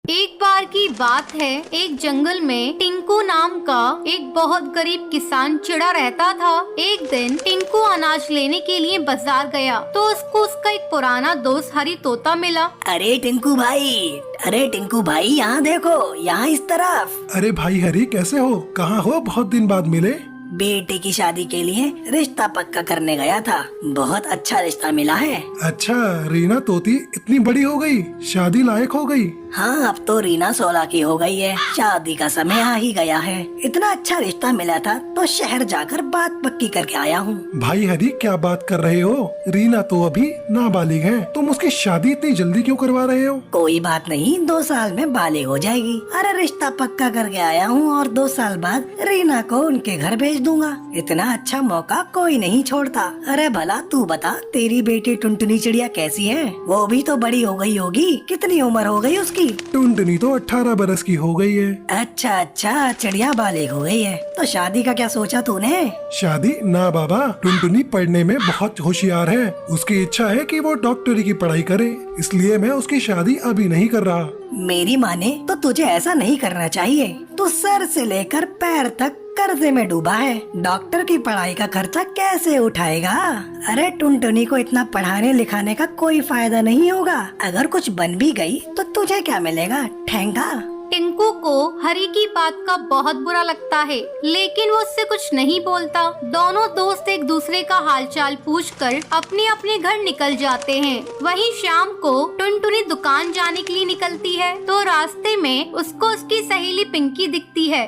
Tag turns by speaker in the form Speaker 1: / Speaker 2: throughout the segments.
Speaker 1: एक बार की बात है, एक जंगल में टिंकू नाम का एक बहुत गरीब किसान चिड़ा रहता था। एक दिन टिंकू अनाज लेने के लिए बाजार गया तो उसको उसका एक पुराना दोस्त हरी तोता मिला।
Speaker 2: अरे टिंकू भाई यहाँ देखो, यहाँ इस तरफ।
Speaker 3: अरे भाई हरी, कैसे हो? कहाँ हो? बहुत दिन बाद मिले।
Speaker 2: बेटे की शादी के लिए रिश्ता पक्का करने गया था। बहुत अच्छा रिश्ता मिला है।
Speaker 3: अच्छा, रीना तोती इतनी बड़ी हो गई, शादी लायक हो गई।
Speaker 2: हाँ, अब तो रीना 16 की हो गई है। शादी का समय आ ही गया है। इतना अच्छा रिश्ता मिला था तो शहर जाकर बात पक्की करके आया हूँ।
Speaker 3: भाई हरी, क्या बात कर रहे हो? रीना तो अभी नाबालिग है, तुम उसकी शादी इतनी जल्दी क्यों करवा रहे हो?
Speaker 2: कोई बात नहीं, 2 साल में बालिग हो जाएगी। अरे रिश्ता पक्का करके आया हूँ और 2 साल बाद रीना को उनके घर भेज दूंगा। इतना अच्छा मौका कोई नहीं छोड़ता। अरे भला तू बता, तेरी बेटी टुनटुनी चिड़िया कैसी है? वो भी तो बड़ी हो गई होगी। कितनी उम्र हो गई उसकी?
Speaker 3: टुनटुनी तो 18 बरस की हो गई है।
Speaker 2: अच्छा, चिड़िया बालिग हो गई है। तो शादी का क्या सोचा तूने?
Speaker 3: शादी ना बाबा, टुनटुनी पढ़ने में बहुत होशियार है। उसकी इच्छा है कि वो डॉक्टरी की पढ़ाई करे, इसलिए मैं उसकी शादी अभी नहीं कर रहा।
Speaker 2: मेरी माने तो तुझे ऐसा नहीं करना चाहिए। तू सर से लेकर पैर तक कर्जे में डूबा है। डॉक्टर की पढ़ाई का खर्चा कैसे उठाएगा? अरे टुनटुनी को इतना पढ़ाने लिखाने का कोई फायदा नहीं होगा। अगर कुछ बन भी गई तो तुझे क्या मिलेगा? ठेंगा।
Speaker 1: टिंकू को हरी की बात का बहुत बुरा लगता है, लेकिन वो उससे कुछ नहीं बोलता। दोनों दोस्त एक दूसरे का हालचाल पूछकर अपने अपने घर निकल जाते हैं। वहीं शाम को टुनटुनी दुकान जाने के लिए निकलती है तो रास्ते में उसको उसकी सहेली पिंकी दिखती है।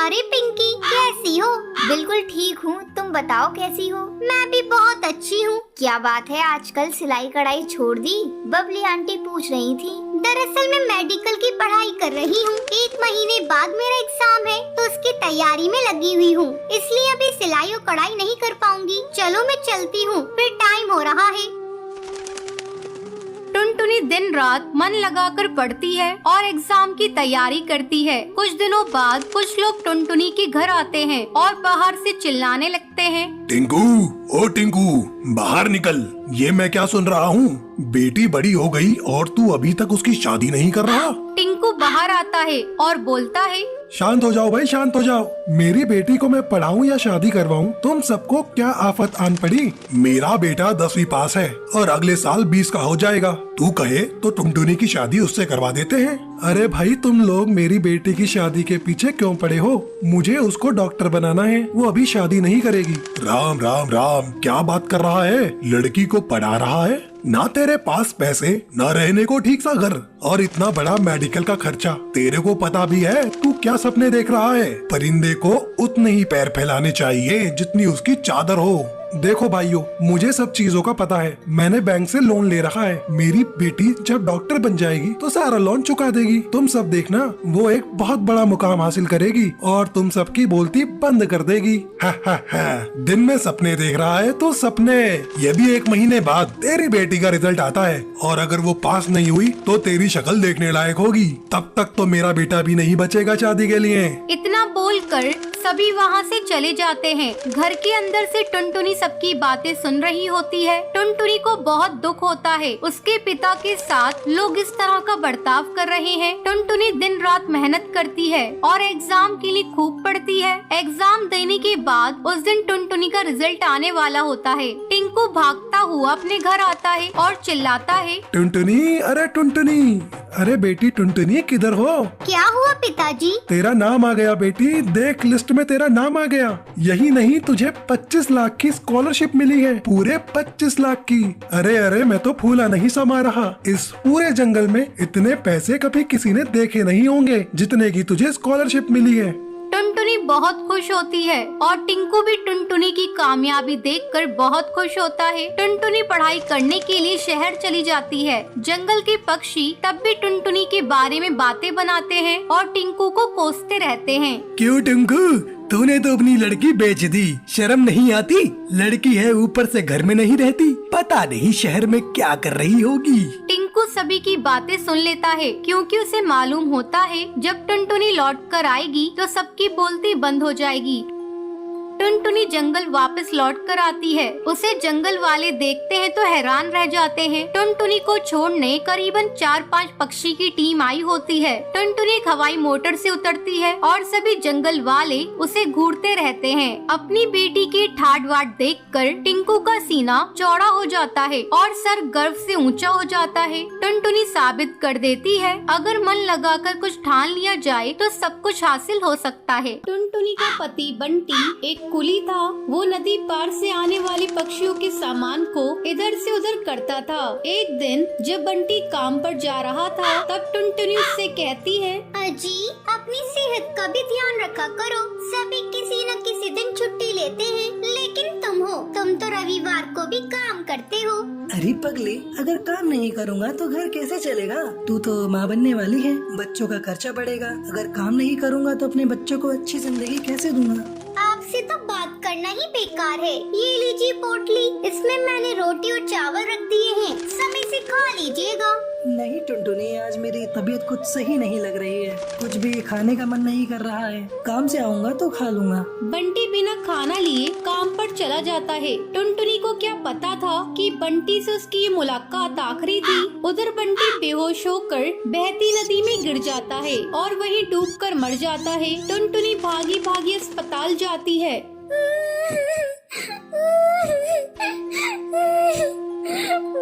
Speaker 4: अरे पिंकी, कैसी हो? बिल्कुल ठीक हूँ, तुम बताओ कैसी हो? मैं भी बहुत अच्छी हूँ। क्या बात है, आजकल सिलाई कढ़ाई छोड़ दी? बबली आंटी पूछ रही थी। दरअसल मैं मेडिकल की पढ़ाई कर रही हूँ। 1 महीने बाद मेरा एग्जाम है तो उसकी तैयारी में लगी हुई हूँ, इसलिए अभी सिलाई और कढ़ाई नहीं कर पाऊंगी। चलो मैं चलती हूँ, फिर टाइम हो रहा है।
Speaker 1: टुनटुनी दिन रात मन लगाकर पढ़ती है और एग्जाम की तैयारी करती है। कुछ दिनों बाद कुछ लोग टुनटुनी के घर आते हैं और बाहर से चिल्लाने लगते हैं।
Speaker 3: टिंकू, ओ टिंकू, बाहर निकल। ये मैं क्या सुन रहा हूँ? बेटी बड़ी हो गई और तू अभी तक उसकी शादी नहीं कर रहा?
Speaker 1: टिंकू बाहर आता है और बोलता है,
Speaker 3: शांत हो जाओ भाई, शांत हो जाओ। मेरी बेटी को मैं पढ़ाऊं या शादी करवाऊं, तुम सबको क्या आफत आन पड़ी? मेरा बेटा 10वीं पास है और अगले साल 20 का हो जाएगा। तू कहे तो टुनटुनी की शादी उससे करवा देते हैं। अरे भाई, तुम लोग मेरी बेटी की शादी के पीछे क्यों पड़े हो? मुझे उसको डॉक्टर बनाना है, वो अभी शादी नहीं करेगी। राम राम राम, क्या बात कर रहा है? लड़की को पढ़ा रहा है? ना तेरे पास पैसे, ना रहने को ठीक सा घर, और इतना बड़ा मेडिकल का खर्चा। तेरे को पता भी है तू क्या सपने देख रहा है? परिंदे को उतने ही पैर फैलाने चाहिए जितनी उसकी चादर हो। देखो भाइयों, मुझे सब चीजों का पता है। मैंने बैंक से लोन ले रखा है। मेरी बेटी जब डॉक्टर बन जाएगी तो सारा लोन चुका देगी। तुम सब देखना, वो एक बहुत बड़ा मुकाम हासिल करेगी और तुम सबकी बोलती बंद कर देगी। हा हा हा। दिन में सपने देख रहा है तो सपने। ये भी 1 महीने बाद तेरी बेटी का रिजल्ट आता है और अगर वो पास नहीं हुई तो तेरी शक्ल देखने लायक होगी। तब तक तो मेरा बेटा भी नहीं बचेगा शादी के लिए।
Speaker 1: इतना बोलकर सभी वहाँ से चले जाते हैं। घर के अंदर से टुनटुनी सबकी बातें सुन रही होती है। टुनटुनी को बहुत दुख होता है, उसके पिता के साथ लोग इस तरह का बर्ताव कर रहे हैं। टुनटुनी दिन रात मेहनत करती है और एग्जाम के लिए खूब पढ़ती है। एग्जाम देने के बाद उस दिन टुनटुनी का रिजल्ट आने वाला होता है। टिंकू भागता हुआ अपने घर आता है और चिल्लाता है,
Speaker 3: टुनटुनी, अरे टुनटुनी, अरे बेटी टुनटुनी, किधर हो?
Speaker 4: क्या हुआ पिताजी?
Speaker 3: तेरा नाम आ गया बेटी, देख लिस्ट में तेरा नाम आ गया। यही नहीं, तुझे 25 लाख की स्कॉलरशिप मिली है, पूरे 25 लाख की। अरे अरे, मैं तो फूला नहीं समा रहा। इस पूरे जंगल में इतने पैसे कभी किसी ने देखे नहीं होंगे जितने की तुझे स्कॉलरशिप मिली है।
Speaker 1: टुनटुनी बहुत खुश होती है और टिंकू भी टुनटुनी की कामयाबी देखकर बहुत खुश होता है। टुनटुनी पढ़ाई करने के लिए शहर चली जाती है। जंगल के पक्षी तब भी टुनटुनी के बारे में बातें बनाते हैं और टिंकू को कोसते रहते हैं।
Speaker 5: क्यों टिंकू, तूने तो अपनी लड़की बेच दी, शर्म नहीं आती? लड़की है, ऊपर से घर में नहीं रहती, पता नहीं शहर में क्या कर रही होगी।
Speaker 1: टिंकू सभी की बातें सुन लेता है क्योंकि उसे मालूम होता है जब टुनटुनी लौट कर आएगी तो सबकी बोलती बंद हो जाएगी। टुनटुनी जंगल वापस लौट कर आती है। उसे जंगल वाले देखते हैं तो हैरान रह जाते हैं। टुनटुनी को छोड़ने करीबन 4-5 पक्षी की टीम आई होती है। टुनटुनी एक हवाई मोटर से उतरती है और सभी जंगल वाले उसे घूरते रहते हैं। अपनी बेटी की ठाट बाट देखकर टिंकू का सीना चौड़ा हो जाता है और सर गर्व से ऊंचा हो जाता है। टुनटुनी साबित कर देती है अगर मन लगाकर कुछ ठान लिया जाए तो सब कुछ हासिल हो सकता है। टुनटुनी का पति बंटी एक कुली था। वो नदी पार से आने वाले पक्षियों के सामान को इधर से उधर करता था। एक दिन जब बंटी काम पर जा रहा था तब टुनटुनी उससे कहती है,
Speaker 4: अजी अपनी सेहत का भी ध्यान रखा करो। सभी किसी न किसी दिन छुट्टी लेते हैं, लेकिन तुम तो रविवार को भी काम करते हो।
Speaker 2: अरे पगली, अगर काम नहीं करूँगा तो घर कैसे चलेगा? तू तो माँ बनने वाली है, बच्चों का खर्चा बढ़ेगा। अगर काम नहीं करूँगा तो अपने बच्चों को अच्छी जिंदगी कैसे दूंगा?
Speaker 4: आपसे तो बात करना ही बेकार है। ये लीजिए पोटली, इसमें मैंने रोटी और चावल रख दिए हैं, समय से खा लीजिएगा।
Speaker 2: नहीं टुनटुनी, आज मेरी तबीयत कुछ सही नहीं लग रही है। कुछ भी खाने का मन नहीं कर रहा है। काम से आऊँगा तो खा लूँगा।
Speaker 1: बंटी बिना खाना लिए काम पर चला जाता है। टुनटुनी को क्या पता था कि बंटी से उसकी ये मुलाकात आखिरी थी। उधर बंटी बेहोश होकर बहती नदी में गिर जाता है और वहीं डूबकर मर जाता है। टुनटुनी भागी भागी अस्पताल जाती है।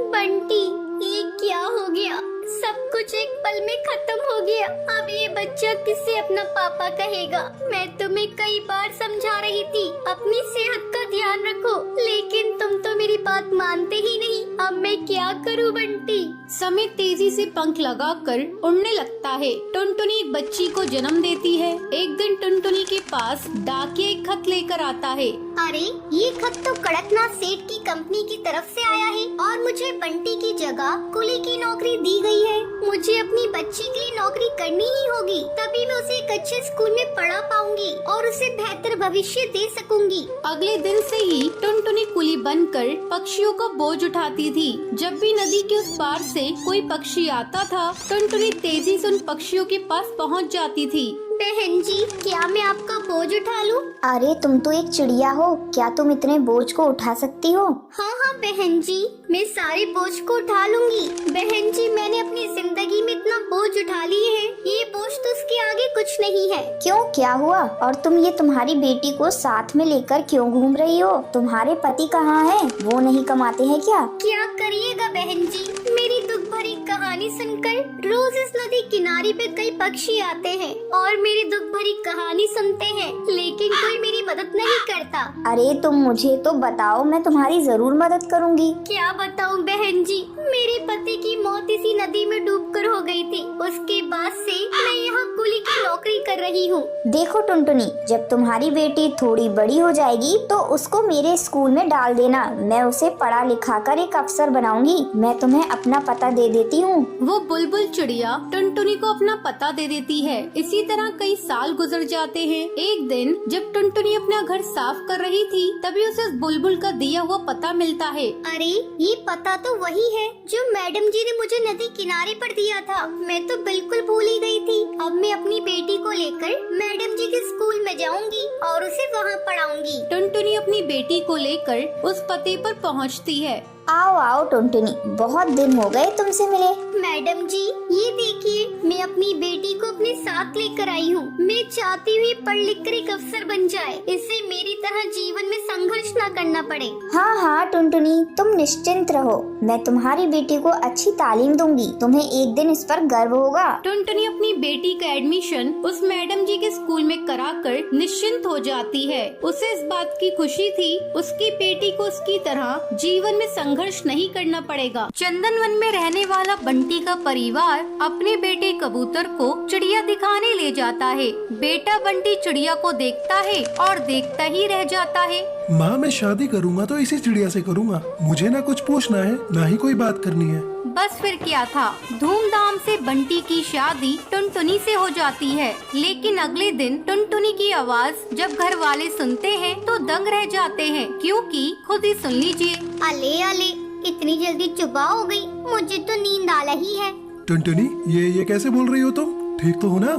Speaker 4: बंटी, ये क्या हो गया? सब कुछ एक पल में खत्म हो गया। अब ये बच्चा किससे अपना पापा कहेगा? मैं तुम्हें कई बार समझा रही थी अपनी सेहत का ध्यान रखो, लेकिन तुम तो मेरी बात मानते ही नहीं। अब मैं क्या करूं बंटी?
Speaker 1: समय तेजी से पंख लगाकर उड़ने लगता है। टुनटुनी एक बच्ची को जन्म देती है। एक दिन टुनटुनी के पास डाकिया एक खत लेकर आता है।
Speaker 4: अरे, ये खत तो कड़कनाथ सेठ की कंपनी की तरफ से आया है और मुझे बंटी की जगह कुली की नौकरी दी गई है। मुझे अपनी बच्ची के लिए नौकरी करनी ही होगी, तभी मैं उसे एक अच्छे स्कूल में पढ़ा पाऊंगी और उसे बेहतर भविष्य दे सकूंगी।
Speaker 1: अगले दिन से ही टुनटुनी कुली बनकर पक्षियों का बोझ उठाती थी। जब भी नदी के उस पार से कोई पक्षी आता था, टुनटुनी तेजी से उन पक्षियों के पास पहुंच जाती थी।
Speaker 4: बहन जी, क्या मैं आपका बोझ उठा लूं? अरे तुम तो एक चिड़िया हो, क्या तुम इतने बोझ को उठा सकती हो? हाँ हाँ बहन जी, मैं सारे बोझ को उठा लूंगी। बहन जी, मैंने अपनी जिंदगी में इतना बोझ उठा लिए हैं, ये बोझ तो उसके आगे कुछ नहीं है। क्यों, क्या हुआ? और तुम ये तुम्हारी बेटी को साथ में लेकर क्यों घूम रही हो? तुम्हारे पति कहाँ हैं? वो नहीं कमाते हैं क्या? क्या करिएगा बहन जी, मेरी दुख भरी कहानी सुनकर रोज इस नदी किनारे पे कई पक्षी आते हैं और मेरी दुख भरी कहानी सुनते हैं, लेकिन कोई मेरी मदद नहीं करता। अरे तुम मुझे तो बताओ, मैं तुम्हारी जरूर मदद करूंगी। क्या बताऊं बहन जी, मेरे पति की मौत इसी नदी में डूबकर हो गई थी। उसके बाद से मैं यहाँ कुली की नौकरी कर रही हूँ। देखो टुनटुनी, जब तुम्हारी बेटी थोड़ी बड़ी हो जाएगी तो उसको मेरे स्कूल में डाल देना। मैं उसे पढ़ा लिखा कर एक अफसर बनाऊंगी। मैं तुम्हें अपना पता दे देती हूँ।
Speaker 1: वो बुलबुल चिड़िया टुनटुनी को अपना पता दे देती है। इसी तरह कई साल गुजर जाते हैं। एक दिन जब टुनटुनी अपना घर साफ कर रही थी, तभी उसे उस बुलबुल का दिया हुआ पता मिलता है।
Speaker 4: अरे, ये पता तो वही है जो मैडम जी ने मुझे नदी किनारे पर दिया था। मैं तो बिल्कुल भूल ही गई थी। अब मैं अपनी बेटी को लेकर मैडम जी के स्कूल में जाऊंगी और उसे वहाँ पढ़ाऊंगी।
Speaker 1: टुनटुनी अपनी बेटी को लेकर उस पते पर पहुँचती है।
Speaker 4: आओ आओ टुनटुनी, बहुत दिन हो गए तुमसे मिले। मैडम जी, ये देखिए, मैं अपनी बेटी को अपने साथ लेकर आई हूँ। मैं चाहती हूँ पढ़ लिख कर एक अफसर बन जाए, इससे मेरी तरह जीवन में संघर्ष न करना पड़े। हाँ हाँ टुनटुनी, तुम निश्चिंत रहो, मैं तुम्हारी बेटी को अच्छी तालीम दूंगी। तुम्हें एक दिन इस पर गर्व होगा।
Speaker 1: टुनटुनी अपनी बेटी का एडमिशन उस मैडम जी के स्कूल में कराकर निश्चिंत हो जाती है। उसे इस बात की खुशी थी उसकी बेटी को उसकी तरह जीवन में संघर्ष नहीं करना पड़ेगा। चंदनवन में रहने वाला बंटी का परिवार अपने बेटे कबूतर को चिड़िया दिखाने ले जाता है। बेटा बंटी चिड़िया को देखता है और देखता ही रह जाता है।
Speaker 3: माँ, मैं शादी करूँगा तो इसी चिड़िया से करूँगा। मुझे ना कुछ पूछना है, ना ही कोई बात करनी है।
Speaker 1: बस फिर क्या था, धूमधाम से बंटी की शादी टुनटुनी से हो जाती है। लेकिन अगले दिन टुनटुनी की आवाज जब घर वाले सुनते हैं तो दंग रह जाते हैं, क्योंकि खुद ही सुन लीजिए।
Speaker 4: अले अले, इतनी जल्दी सुबह हो गई, मुझे तो नींद आ रही है।
Speaker 3: टुनटुनी, ये कैसे बोल रही हो तुम? ठीक तो हो ना?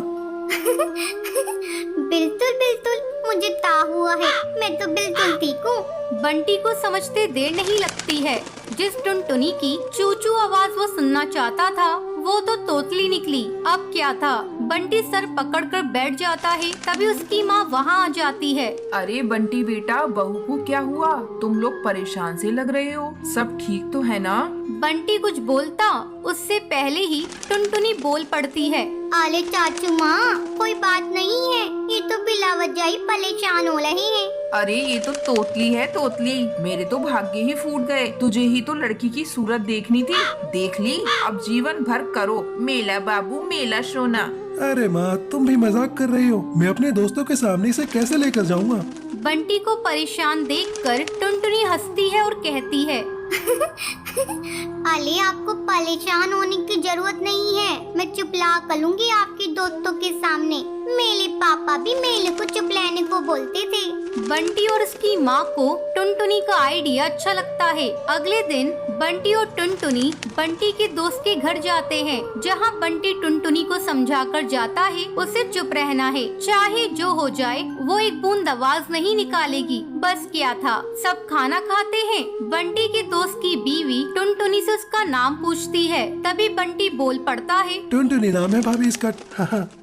Speaker 4: बिल्कुल बिल्कुल, मुझे ता हुआ है, मैं तो बिल्कुल ठीक हूँ।
Speaker 1: बंटी को समझते देर नहीं लगती है। जिस टुनटुनी की चू-चू आवाज वो सुनना चाहता था वो तो तोतली निकली। अब क्या था, बंटी सर पकड़कर बैठ जाता है। तभी उसकी माँ वहाँ आ जाती है।
Speaker 6: अरे बंटी बेटा, बहू को क्या हुआ? तुम लोग परेशान से लग रहे हो, सब ठीक तो है ना?
Speaker 1: बंटी कुछ बोलता उससे पहले ही टुनटुनी बोल पड़ती है।
Speaker 4: अरे चाचू माँ, कोई बात नहीं है, ये तो बिला वजह ही परेशान हो रहे हैं।
Speaker 6: अरे ये तो तोतली है, तोतली। मेरे तो भाग्य ही फूट गए। तुझे ही तो लड़की की सूरत देखनी थी, देख ली। अब जीवन भर करो मेला बाबू मेला सोना।
Speaker 3: अरे माँ, तुम भी मजाक कर रही हो। मैं अपने दोस्तों के सामने से कैसे लेकर जाऊँगा?
Speaker 1: बंटी को परेशान देखकर टुनटुनी हंसती है और कहती है,
Speaker 4: अरे आपको परेशान होने की जरूरत नहीं है, मैं चुपला कर लूंगी आपके दोस्तों के सामने। मेरे पापा भी मेले को चुप रहने को बोलते थे।
Speaker 1: बंटी और उसकी माँ को टुनटुनी का आइडिया अच्छा लगता है। अगले दिन बंटी और टुनटुनी बंटी के दोस्त के घर जाते हैं, जहाँ बंटी टुनटुनी को समझाकर जाता है उसे चुप रहना है, चाहे जो हो जाए वो एक बूंद आवाज नहीं निकालेगी। बस क्या था, सब खाना खाते हैं। बंटी के दोस्त की बीवी टुनटुनी से उसका नाम पूछती है। तभी बंटी बोल पड़ता है,
Speaker 3: टुनटुनी नाम है भाभी इसका।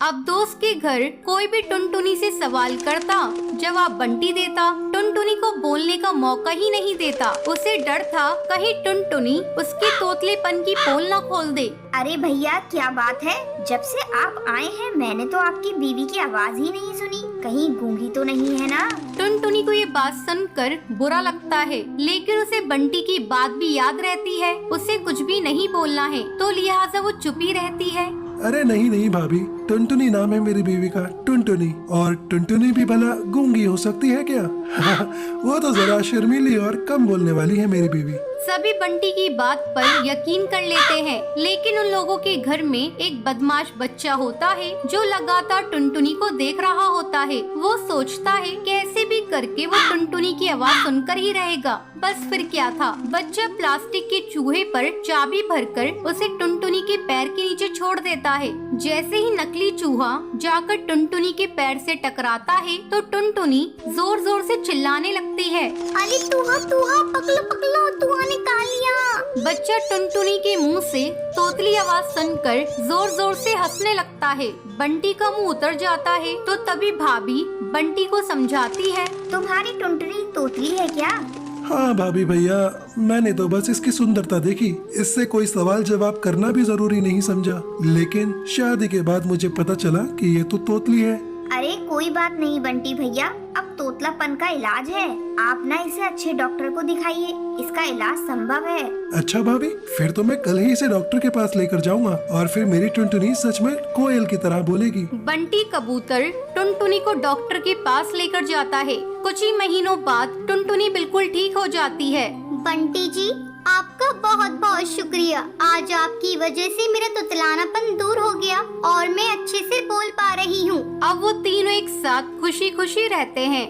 Speaker 1: अब दोस्त के घर कोई भी टुनटुनी से सवाल करता, जवाब बंटी देता। टुनटुनी को बोलने का मौका ही नहीं देता। उसे डर था कहीं टुनटुनी उसके तोतलेपन की पोल न खोल दे।
Speaker 4: अरे भैया, क्या बात है? जब से आप आए हैं मैंने तो आपकी बीवी की आवाज ही नहीं सुनी। कहीं गूंगी तो नहीं है ना?
Speaker 1: टुनटुनी को ये बात सुनकर बुरा लगता है, लेकिन उसे बंटी की बात भी याद रहती है। उसे कुछ भी नहीं बोलना है, तो लिहाजा वो चुप ही रहती है।
Speaker 3: अरे नहीं नहीं भाभी, टुनटुनी नाम है मेरी बीवी का, टुनटुनी। और टुनटुनी भी भला गूंगी हो सकती है क्या? वो तो जरा शर्मीली और कम बोलने वाली है मेरी बीवी।
Speaker 1: सभी बंटी की बात पर यकीन कर लेते हैं, लेकिन उन लोगों के घर में एक बदमाश बच्चा होता है जो लगातार टुनटुनी को देख रहा होता है। वो सोचता है कैसे भी करके वो टुनटुनी की आवाज सुनकर ही रहेगा। बस फिर क्या था, बच्चा प्लास्टिक के चूहे पर चाबी भरकर उसे टुनटुनी के पैर के नीचे छोड़ देता है। जैसे ही नकली चूहा जाकर टुनटुनी के पैर से टकराता है तो टुनटुनी जोर जोर से चिल्लाने लगती है,
Speaker 4: अरे तूहा तूहा, पकलो पकलो, तूहा निकाल लिया।
Speaker 1: बच्चा टुनटुनी के मुंह से तोतली आवाज सुनकर जोर जोर से हंसने लगता है। बंटी का मुंह उतर जाता है तो तभी भाभी बंटी को समझाती है,
Speaker 4: तुम्हारी टुनटुनी तोतली है क्या?
Speaker 3: हाँ भाभी भैया, मैंने तो बस इसकी सुंदरता देखी, इससे कोई सवाल जवाब करना भी जरूरी नहीं समझा। लेकिन शादी के बाद मुझे पता चला कि ये तो तोतली है।
Speaker 4: अरे कोई बात नहीं बंटी भैया, अब तोतलापन का इलाज है। आप ना इसे अच्छे डॉक्टर को दिखाइए, इसका इलाज संभव है।
Speaker 3: अच्छा भाभी, फिर तो मैं कल ही इसे डॉक्टर के पास लेकर जाऊंगा और फिर मेरी टुनटुनी सच में कोयल की तरह बोलेगी।
Speaker 1: बंटी कबूतर टुनटुनी को डॉक्टर के पास लेकर जाता है। कुछ ही महीनों बाद टुनटुनी बिल्कुल ठीक हो जाती है।
Speaker 4: बंटी जी, आपका बहुत बहुत शुक्रिया। आज आपकी वजह से मेरा तुतलानापन दूर हो गया और मैं अच्छे से बोल पा रही हूँ।
Speaker 1: अब वो तीनों एक साथ खुशी खुशी रहते हैं।